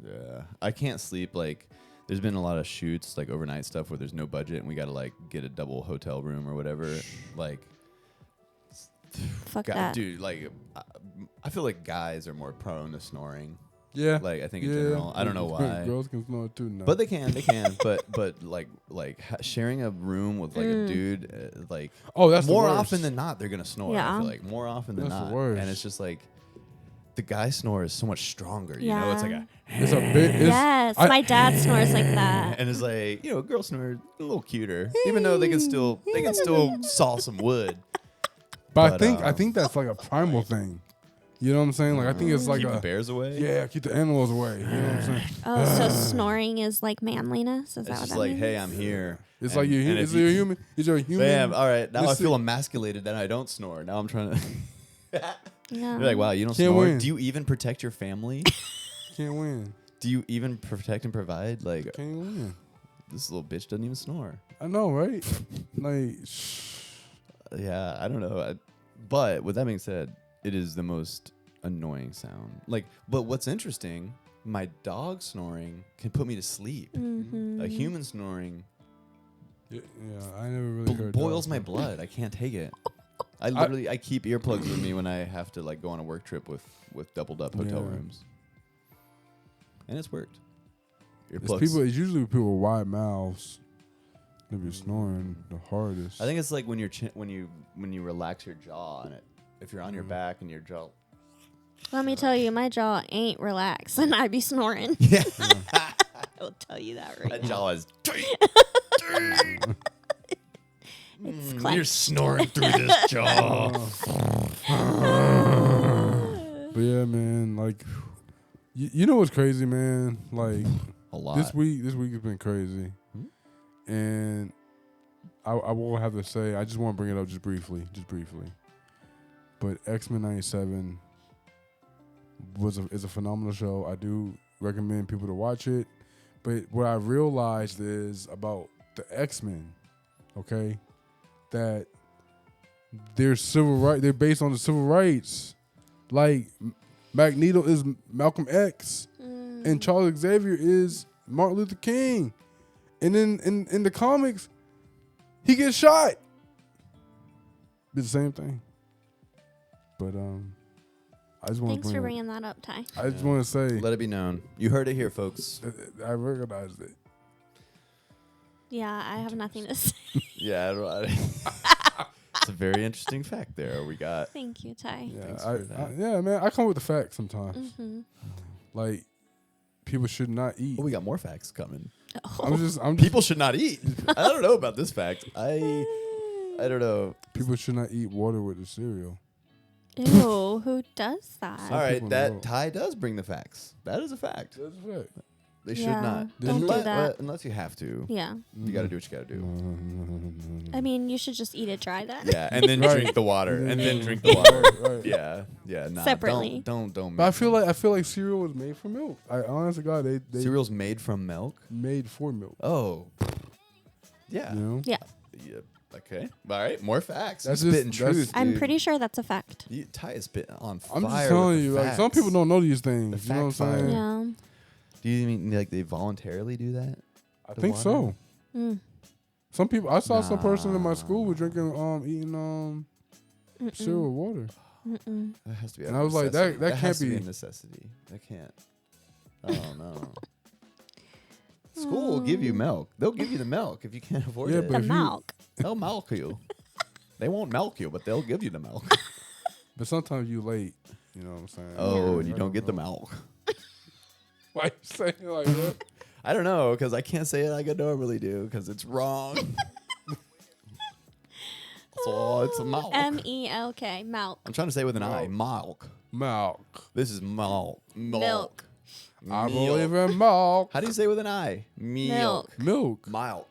yeah, I can't sleep. Like, there's been a lot of shoots, like overnight stuff, where there's no budget and we got to like get a double hotel room or whatever. Like, Fuck God, that. dude, like I feel like guys are more prone to snoring. Yeah. Like I think in general, I don't know why. Girls can snore too now. But they can, but like sharing a room with like a dude, like that's the more worst. often than not they're gonna snore. I Yeah. feel like more often than That's the not, worst. and it's just like the guy snore is so much stronger. You know, it's like a It's a bit. Yes, my dad snores like that. and it's like girl snore a little cuter, even though they can still saw some wood. But But, I think that's like a primal thing. You know what I'm saying? Like I think it's like Keep a the bears away. yeah, keep the animals away. You know what I'm saying? Oh, so snoring is like manliness? Is that It's what just that like, means? hey, I'm here. It's And- like you're and if is you a human? Is you a human? Bam! All right, now I Listen- feel emasculated that I don't snore. Now I'm trying to. Yeah. You're like, wow, you don't Can't snore. win. Do you even protect your family? Can't win. Do you even protect and provide? Like, Can't win. this little bitch doesn't even snore. I know, right? Like, Yeah, I don't know. But with that being said, it is the most annoying sound. Like, but what's interesting, my dog snoring can put me to sleep. Mm-hmm. A human snoring yeah, I never really heard. boils dogs. my blood. I can't take it. I keep earplugs with me when I have to like go on a work trip with doubled up hotel Yeah. rooms, and it's worked. It's Earplugs. It's usually people with wide mouths. They be snoring the hardest. I think it's like when you relax your jaw on it. If you're on your back and your jaw. Let me tell you, my jaw ain't relaxed, and I be snoring. Yeah. I will tell you that right That now. jaw is. It's You're clenched. snoring through this jaw. But yeah, man. Like, you know what's crazy, man? Like A lot. this week has been crazy, and I will have to say I just want to bring it up just briefly. But X-Men '97 is a phenomenal show. I do recommend people to watch it. But what I realized is about the X-Men, okay, that they're civil right. They're based on the civil rights. Like Magneto is Malcolm X, and Charles Xavier is Martin Luther King, and then in the comics, he gets shot. It's the same thing. But I just want. Thanks for bringing that up, Ty. I just want to say, Let it be known. You heard it here, folks. I recognized it. Yeah, I have nothing to say. Yeah, it's a very interesting fact there we got. Thank you, Ty. Yeah, yeah, man. I come with the facts sometimes. Mm-hmm. Like people should not eat. Oh, we got more facts coming. I'm just People should not eat. I don't know about this fact. I don't know. People should not eat water with the cereal. Ew, who does that? All right, people that know. Ty does bring the facts. That is a fact. That's a fact. They should Yeah, not. don't do that. Unless you have to. Yeah. You got to do what you got to do. I mean, you should just eat it dry then. Yeah, and then Right. drink the water. And then Yeah. drink the water. Right. Yeah, nah. Separately. Don't. But I feel like cereal was made from milk. I honestly, God, they Cereal's made from milk? made for milk. Oh. Yeah. You know, Yeah. Yeah. Okay. All right. More facts. That's He's just- spitting that's- truth. I'm dude. pretty sure that's a fact. Ty is spitting on fire. I'm just with telling the you, like some facts. people don't know these things. The You know what I'm fact fire. saying? Yeah. Do you mean like they voluntarily do that? I The think water? so. Mm. Some people, I saw some person in my Nah. school was drinking, eating cereal with water. Mm-mm. That has to be. And a I was like, necessity. that can't has to be be- a necessity. That can't. Oh no. School will give you milk. They'll give you the milk if you can't afford Yeah, it. but The if you- milk. They'll milk you. They won't milk you, but they'll give you the milk. But sometimes you late. You know what I'm saying? Oh, Yeah. and you don't get the milk. Why you saying it like that? I don't know, because I can't say it like I normally do, because it's wrong. So it's a milk. M-E-L-K. Milk. I'm trying to say it with an I. Milk. Milk. This is milk. Milk. I Milk. believe in milk. How do you say it with an I? Milk. Milk. Milk.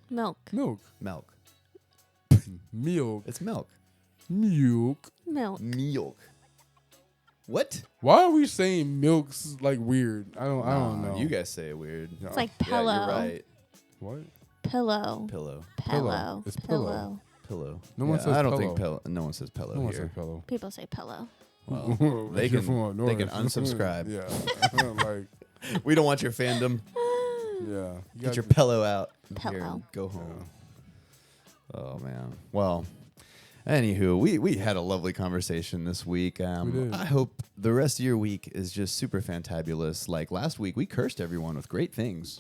Milk. Milk. Milk. Milk. It's milk. Milk. Milk. Milk. What? Why are we saying milk's like weird? I don't know. You guys say it weird. Yeah. It's like Yeah, pillow. you're right. What? Pillow. Pillow. Pillow. It's Pillow. Pillow. No one says I don't pillow. think pillow. No one says pillow No one here. says pillow. People say pillow. Well, they If you're can. from up They can north. unsubscribe. Yeah. Like, We don't want your fandom. yeah. You Get your got- pillow out. Here, Pillow. go home. Oh man. Well, anywho, we had a lovely conversation this week. We did. I hope the rest of your week is just super fantabulous. Like last week, we cursed everyone with great things.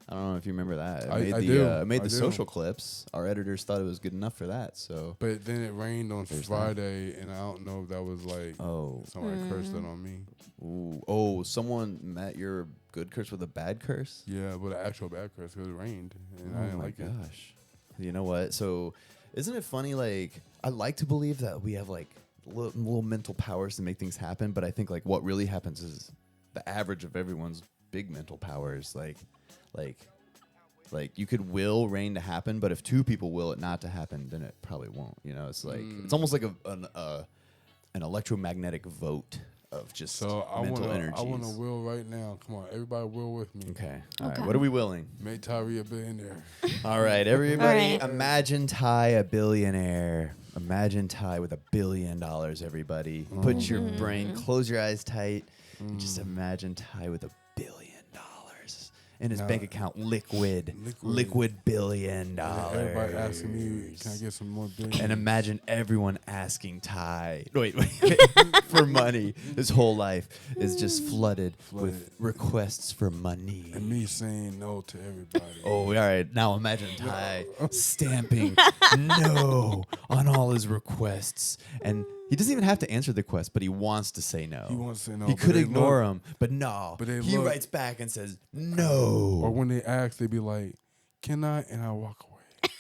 I don't know if you remember that. I Made do. the I do. social clips. Our editors thought it was good enough for that. So, But then it rained on There's that. Friday, and I don't know if that was like oh, somebody cursed it on me. ooh, oh, someone met your good curse with a bad curse. Yeah, but an actual bad curse because it rained, and I Oh didn't my like it. gosh. You know what? So, isn't it funny? Like, I like to believe that we have like little mental powers to make things happen, but I think like what really happens is the average of everyone's big mental powers. Like you could will rain to happen, but if two people will it not to happen, then it probably won't. You know, it's like it's almost like an electromagnetic vote of just So I mental want energies. to will right now. Come on, everybody will with me. Okay. All right. Okay. What are we willing? Make Tyree a billionaire. All right, everybody. All right. Imagine Ty a billionaire. Imagine Ty with $1 billion. Everybody, put your brain, close your eyes tight, and just imagine Ty with $1 billion in his Now- bank account, liquid $1 billion. Everybody asking me, can I get some more billion? And imagine everyone asking Ty, wait, for money. His whole life is just flooded with requests for money. And me saying no to everybody. Oh, all right. Now imagine Ty stamping no on all his requests. And he doesn't even have to answer the request, but he wants to say no. He wants to say no, He but could they ignore look- him, but no. but they He look- writes back and says no. Or when they ask, they be like, can I? And I walk away.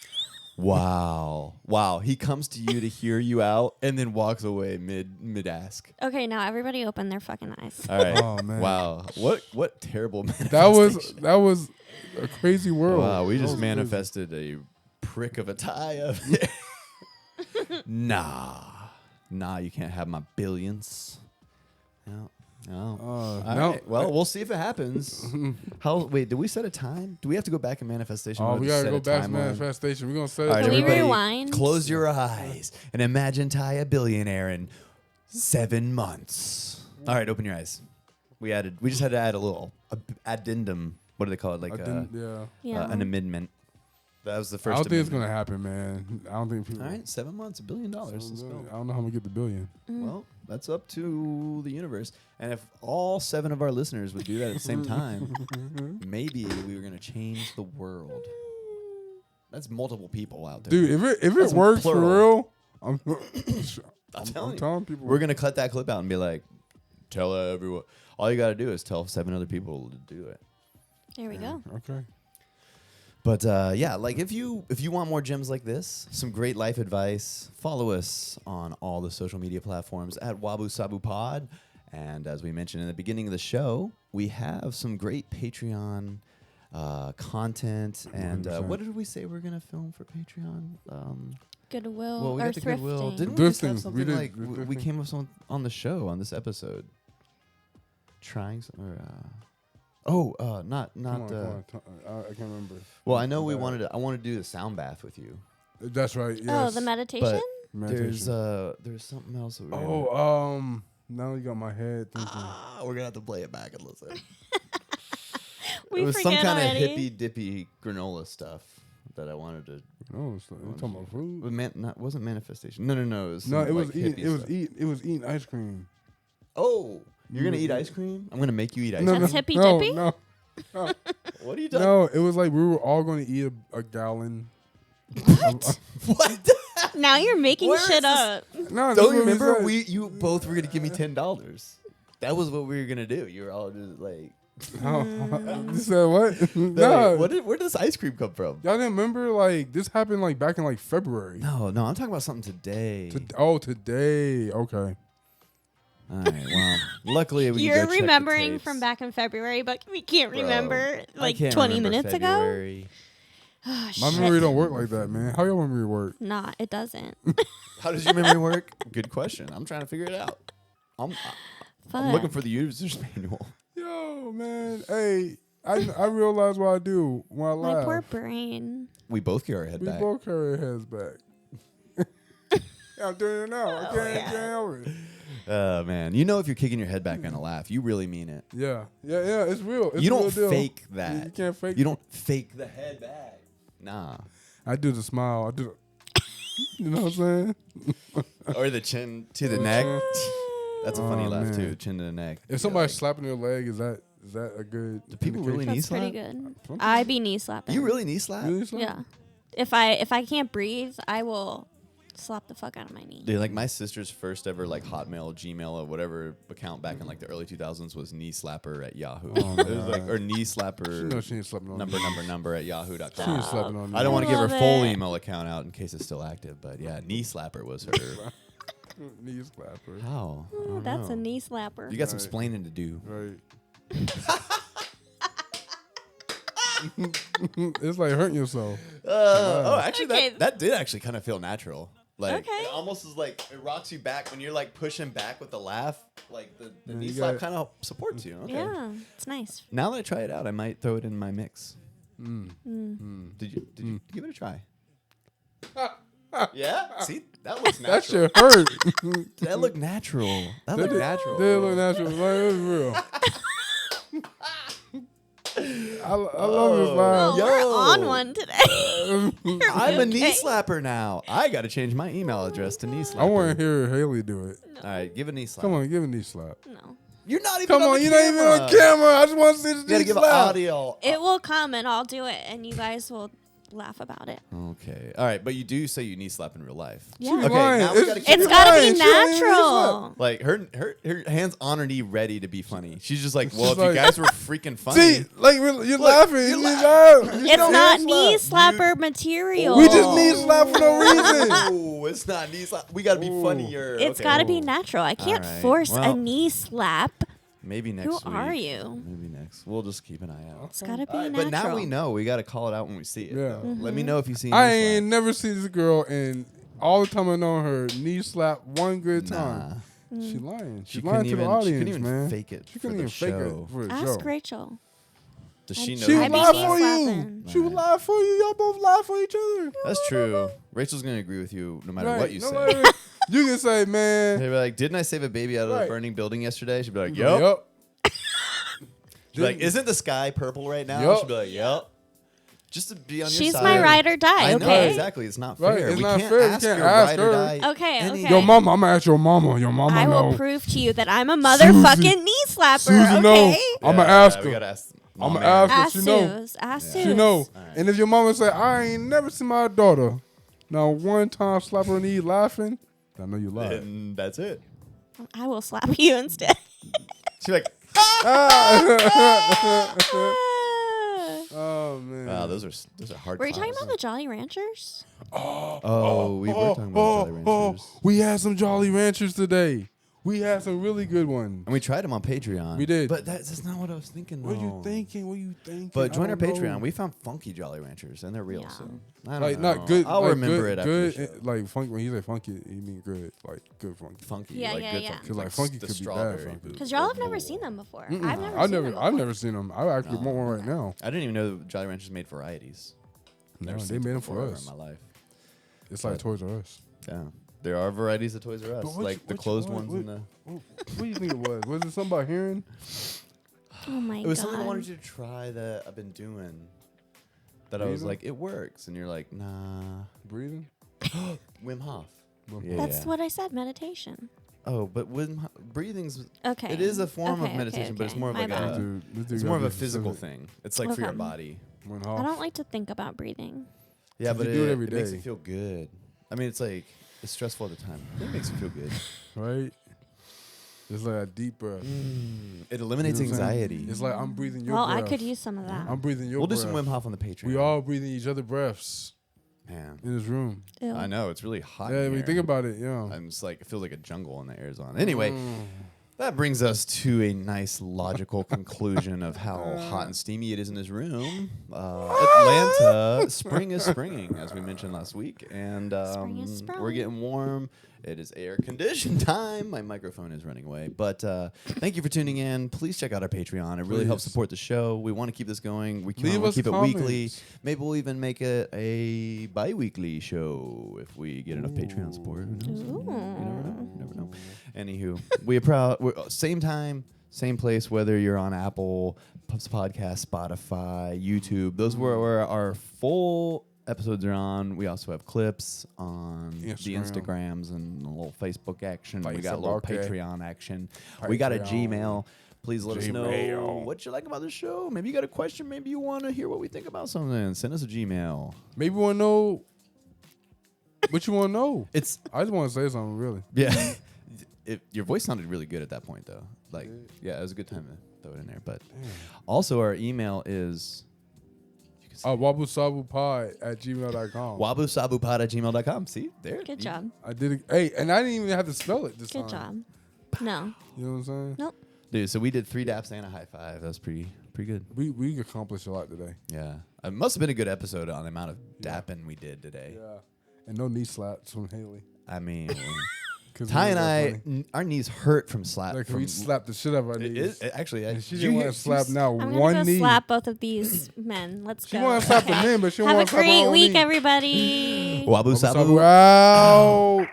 Wow. He comes to you to hear you out and then walks away mid ask. Okay, now everybody open their fucking eyes. All right. Oh, man. Wow. What terrible That was manifestation. a crazy world. Wow, we That just was crazy. manifested a prick of a tie up. Nah, you can't have my billions. No. Oh. All no. right. Well, we'll see if it happens. Wait, did we set a time? Do we have to go back in manifestation? Oh, mode we to gotta set go a back to timeline? manifestation. We're gonna set All right, Can we everybody, rewind? close your eyes and imagine Ty a billionaire in 7 months. All right, open your eyes. We just had to add a little addendum. What do they call it? Like Yeah. an amendment. That was the I first. don't think it's amendment. gonna happen, man. I don't think people. All right, 7 months, $1 billion. Let's go. I don't know how I'm gonna get the billion. Well, that's up to the universe. And if all 7 of our listeners would do that at the same time, maybe we were going to change the world. That's multiple people out there. Dude, if That's it works plural. for real, I'm telling people. We're going to cut that clip out and be like, tell everyone. All you got to do is tell 7 other people to do it. There we go. Okay. But yeah, like if you want more gems like this, some great life advice, follow us on all the social media platforms at WABU SABU Pod. And as we mentioned in the beginning of the show, we have some great Patreon content. And what did we say we're gonna film for Patreon? Goodwill Well, we or got the Goodwill. thrifting. Didn't we just have Thrifting. something We did like the we thrifting. came up with something on the show on this episode? Trying some or. Not. Come on. I can't remember. Well, I know I wanted to do the sound bath with you. That's right. Yes. Oh, the meditation? There's something else. That we're now you got my head thinking. we're gonna have to play it back and listen. We It was forget some kind of already. hippy dippy granola stuff that I wanted to. No, it's not, you talking about food? Wasn't manifestation. No. It was No, some, it was like, eating. hippie It was stuff. eating ice cream. Oh, you're gonna eat ice cream? I'm gonna make you eat ice No, cream. That's hippy no, dippy? no, What are you talking? no. It was like we were all going to eat a gallon. What? What? Now you're making Where shit is this- up. No, Don't you remember you both were gonna give me $10? That was what we were gonna do. You were all just like, You said what? No. where did this ice cream come from? Y'all didn't remember like this happened like back in like February. No, I'm talking about something today. Today. Okay. All right. Well, luckily we can You're go check the remembering tapes. from back in February, but we can't Bro, remember I like can't 20 remember minutes February. ago. Oh, My shit. memory don't work like that, man. How your memory work? Nah, it doesn't. How does your memory work? Good question. I'm trying to figure it out. I'm looking Fuck. for the user's manual. Yo, man. Hey, I realize what I do when I My laugh. poor brain. We both carry our head We back. both carry our heads back. I'm doing it now. I can't help it. Oh man, you know if you're kicking your head back on a laugh, you really mean it. Yeah. It's real. It's You a real don't deal. fake that. You can't fake. You don't fake the head back. Nah. I do the smile. I do. The, you know what I'm saying? Or the chin to the neck. That's a funny Oh, laugh man. too. Chin to the neck. If somebody's slapping your leg, is that a good? Do people really indication? knee That's pretty slap? good. I be knee slapping. You really knee slap? Really slap? Yeah. If I can't breathe, I will slap the fuck out of my knee. Dude, like my sister's first ever like Hotmail, Gmail, or whatever account back in like the early 2000s was knee slapper at Yahoo. Oh, it was God. like or knee She slapper knows she ain't slapping on number at She yahoo.com. ain't slapping on I don't want to give her Love full it. email account out in case it's still active, but yeah, knee slapper was her. knee slapper. How? I don't That's know. a knee slapper. You got some Right. explaining to do. Right. It's like hurting yourself. Actually, Okay. that did actually kind of feel natural. Like Okay. it almost is like it rocks you back when you're like pushing back with the laugh. Like the Yeah, knee you slap got- kind of supports you. Okay. Yeah, it's nice. Now that I try it out, I might throw it in my mix. Mm. Did you give it a try? Yeah. See, that looks natural. That shit hurt. That looked natural. That looked natural. Did look natural. Like, it was real. I love this Oh, laugh. Yo. we're on one today. I'm a knee Okay. slapper now. I got to change my email address to knee slapper. I want to hear Haley do it. All right, give a knee slap. Come on, give a knee slap. No. You're not even Come on on, the you're not even on camera. I just want to see the You gotta knee give slap. audio. It will come and I'll do it and you guys will laugh about it. Okay. All right, but you do say you knee slap in real life. Yeah. Okay, lying. now we gotta keep It's it gotta lying. be She ain't even natural. like her hands on her knee ready to be funny. She's just like, well, She's if you like- guys were freaking funny. See, like you're laughing. you're You laughing. laugh. It's don't not knee knee slap. slapper material. We just knee slap for no reason. Ooh, it's not knee slap. We gotta be funnier. It's Okay. got to be natural. I can't All right. force Well, a knee slap. Maybe next Who week. are you? Maybe next. We'll just keep an eye out. It's got to be All right, natural. but now we know. We gotta call it out when we see it. Yeah. though. Mm-hmm. Let me know if you see. I knee ain't never seen this girl, and all the time I know her, knee slap one good time. Nah. She lying. She She's lying to the audience, couldn't even man. fake it She for couldn't the even fake show. it for the Ask show. Rachel. Does she know? She I would be lie knee for you. slapping. She would lie for you. Y'all both lie for each other. That's true. Rachel's gonna agree with you no matter what you say. say. You can say, man. They'd be like, "Didn't I save a baby out of Right. the burning building yesterday?" She'd be like, Yup. "Yup." She'd be like, "Isn't the sky purple right now?" Yup. She'd be like, "Yup." Just to be on your She's side. my ride or die. I know, Okay. exactly. It's not Right, fair. it's we not can't fair. You ask can't her ask ride her. or die. Okay, any- okay. Yo, mama, I'm gonna ask your mama. Your mama I will know. prove to you that I'm a motherfucking knee slapper. Susan know. Okay. I'm gonna Yeah, ask we her. gotta ask. I'm Mom gonna ask her. Ask She know. Suze. Ask She Suze. know. Alright. And if your mama say, I ain't never seen my daughter now one time slap her knee laughing, I know you lied. And that's it. I will slap you instead. She's like, Oh man. "Wow, those are hard." Were you talking times." about the Jolly Ranchers? Oh, we were talking about Jolly Ranchers. We had some Jolly Ranchers today. We had some really good ones. And we tried them on Patreon. We did. But that's not what I was thinking. What you though. thinking? What you thinking? But join I our don't Patreon. know. We found funky Jolly Ranchers, and they're real. Yeah. So I don't Like know. not good. I'll like remember good, it after good, the show. like funky. When he say funky, he mean good. Like good funky. Funky. Yeah, like yeah, good yeah. funky. Cause like funky the could be bad strawberry. funky. Because y'all have never seen them before. Mm-mm. I've never I've seen them I've before. never seen them. I actually want one right now. I didn't even know that Jolly Ranchers made varieties. No, Never they seen made it them for before us. in my life. It's like But- Toys R Us. Yeah, there are varieties of Toys R Us, But what like you- the what you closed want- ones and the. What do you think it was? Was it something about hearing? Oh my god. It was something I wanted you to try that I've been doing. That I was Breathing? like, it works, and you're like, nah. Breathing? Wim Hof. Wim Yeah, That's yeah. what I said. Meditation. Oh, but breathing's. Okay. It is a form Okay, of meditation, but it's more of My like bad. a. This dude It's gotta more of be a physical specific. thing. It's like for your Okay. body. Went I off. don't like to think about breathing. Yeah, 'Cause but you do it every makes day. you feel good. I mean, it's like it's stressful at the time. It makes you feel good. Right? It's like a deep breath. It eliminates You know what I'm saying? anxiety. It's like I'm breathing your Well, breath. I could use some of that. I'm breathing your We'll do breath. some Wim Hof on the Patreon. We all breathing each other breaths Man, in this room. Ew. I know it's really hot. Yeah, in when you here. think about it, yeah. I'm just like it feels like a jungle in the Arizona. Anyway, Mm. that brings us to a nice logical conclusion of how hot and steamy it is in this room. Atlanta, spring is springing, as we mentioned last week, and Spring is sprung. we're getting warm. It is air conditioned time. My microphone is running away, but thank you for tuning in. Please check out our Patreon. It really helps Please. support the show. We want to keep this going. We Leave want to us keep it weekly. comments. Maybe we'll even make it a bi-weekly show if we get enough Patreon support. Who knows? Ooh. You never know. You never know. Anywho, we're same time, same place. Whether you're on Apple Podcast, Spotify, YouTube, those were where our full episodes are on. We also have clips on the Instagram. Instagrams and a little Facebook action. We got a Facebook, little okay. Patreon action. We got a Patreon. Gmail. Please let us know Gmail. what you like about the show. Maybe you got a question. Maybe you want to hear what we think about something. Send us a Gmail. Maybe you want to know what you want to know. It's I just want to say something, really. yeah. Your voice sounded really good at that point, though. Like, yeah, it was a good time to throw it in there. But also, our email is WABUSABUPod@gmail.com. wabusabupod@gmail.com. See, there. Good job. I did it. Hey, and I didn't even have to spell it this Good time. job. No. You know what I'm saying? Nope. Dude, so we did 3 daps and a high five. That was pretty good. We accomplished a lot today. Yeah. It must have been a good episode on the amount of dapping we did today. Yeah. And no knee slaps from Haley. I mean, 'Cause Ty we and was I, that funny. our knees hurt from slap. Like from, we slapped the shit out of our it knees. is, actually, And she did didn't you want hear- to slap now I'm one gonna go knee. slap both of these men. Let's She go. want to slap the Okay. men, but she don't Have want a to slap her great own week, knee. everybody. Wabu Wabu sabu. sabu out.